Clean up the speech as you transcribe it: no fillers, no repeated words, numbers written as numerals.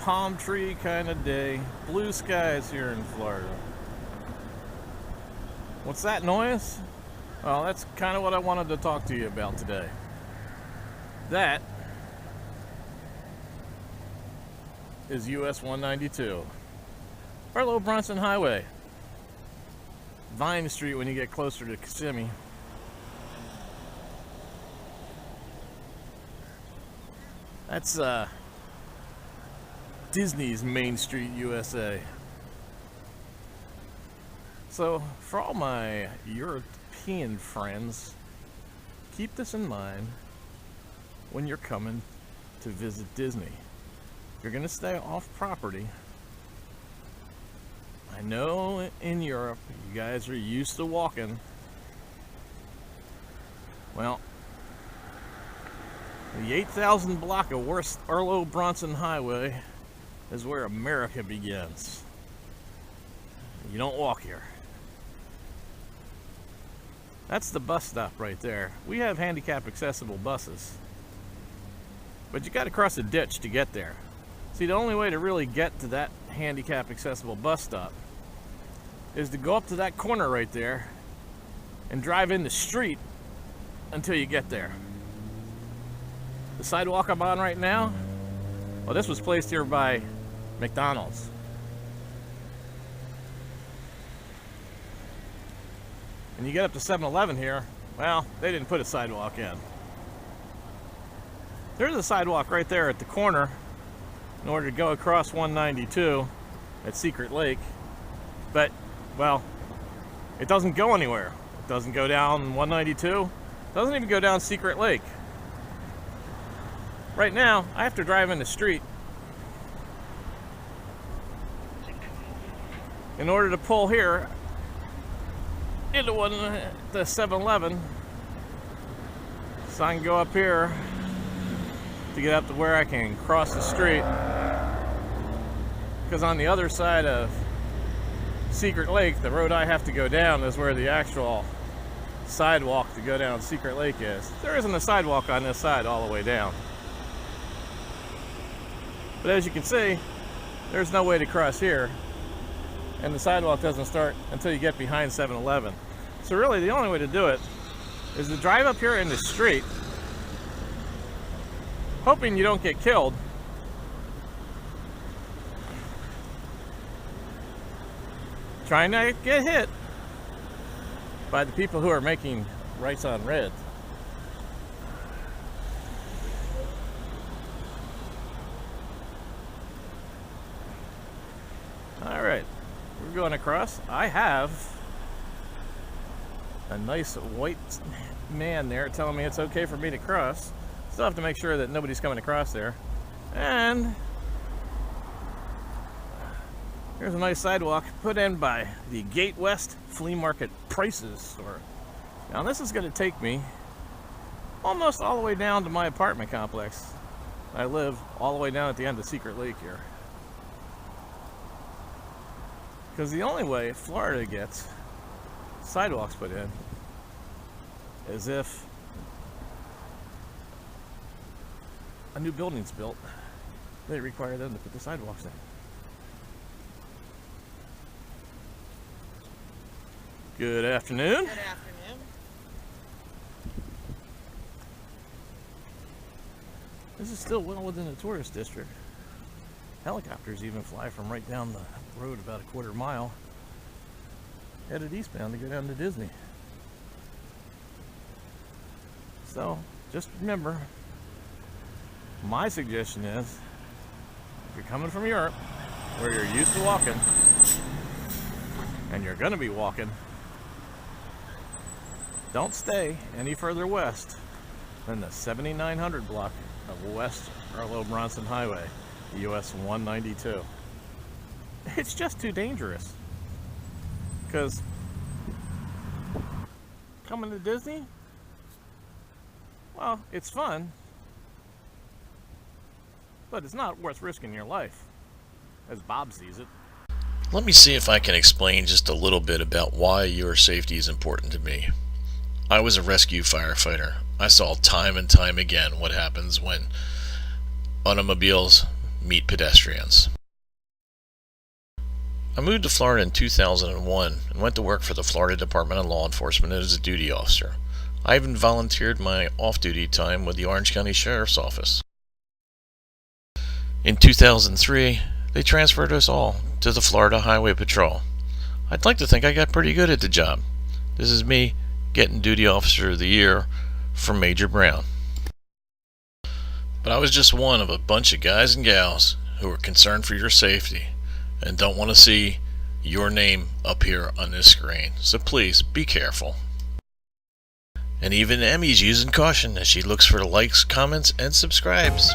palm tree kind of day. Blue skies here in Florida. What's that noise? Well, that's kind of what I wanted to talk to you about today. That is US 192. Arlo Bronson Highway. Vine Street when you get closer to Kissimmee. That's Disney's Main Street, USA. So, for all my European friends, keep this in mind when you're coming to visit Disney. You're going to stay off property. I know in Europe, you guys are used to walking. Well, the 8,000 block of West Arlo Bronson Highway is where America begins. You don't walk here. That's the bus stop right there. We have handicap accessible buses, but you got to cross a ditch to get there. See, the only way to really get to that handicap accessible bus stop is to go up to that corner right there and drive in the street until you get there. The sidewalk I'm on right now, well, this was placed here by McDonald's. And you get up to 7-Eleven here, well, they didn't put a sidewalk in. There's a sidewalk right there at the corner in order to go across 192 at Secret Lake, but, well, it doesn't go anywhere. It doesn't go down 192, it doesn't even go down Secret Lake. Right now, I have to drive in the street in order to pull here into the 7-Eleven, so I can go up here to get up to where I can cross the street. Because on the other side of Secret Lake, the road I have to go down is where the actual sidewalk to go down Secret Lake is. There isn't a sidewalk on this side all the way down. But as you can see, there's no way to cross here, and the sidewalk doesn't start until you get behind 7-Eleven. So really the only way to do it is to drive up here in the street, hoping you don't get killed, trying not to get hit by the people who are making rights on red. Alright, we're going across. I have a nice white man there telling me it's okay for me to cross. Still have to make sure that nobody's coming across there. And here's a nice sidewalk put in by the Gate West Flea Market Prices store. Now this is going to take me almost all the way down to my apartment complex. I live all the way down at the end of Secret Lake here. Because the only way Florida gets sidewalks put in is if a new building's built. They require them to put the sidewalks in. Good afternoon. Good afternoon. This is still well within the tourist district. Helicopters even fly from right down the road about a quarter mile, headed eastbound to go down to Disney. So, just remember, my suggestion is, if you're coming from Europe, where you're used to walking, and you're going to be walking, don't stay any further west than the 7900 block of West Arlo Bronson Highway, US 192. It's just too dangerous. Because coming to Disney, well, it's fun, but it's not worth risking your life, as Bob sees it. Let me see if I can explain just a little bit about why your safety is important to me. I was a rescue firefighter. I saw time and time again what happens when automobiles meet pedestrians. I moved to Florida in 2001 and went to work for the Florida Department of Law Enforcement as a duty officer. I even volunteered my off-duty time with the Orange County Sheriff's Office. In 2003, they transferred us all to the Florida Highway Patrol. I'd like to think I got pretty good at the job. This is me getting Duty Officer of the Year from Major Brown. But I was just one of a bunch of guys and gals who are concerned for your safety and don't want to see your name up here on this screen. So please be careful. And even Emmy's using caution as she looks for the likes, comments, and subscribes.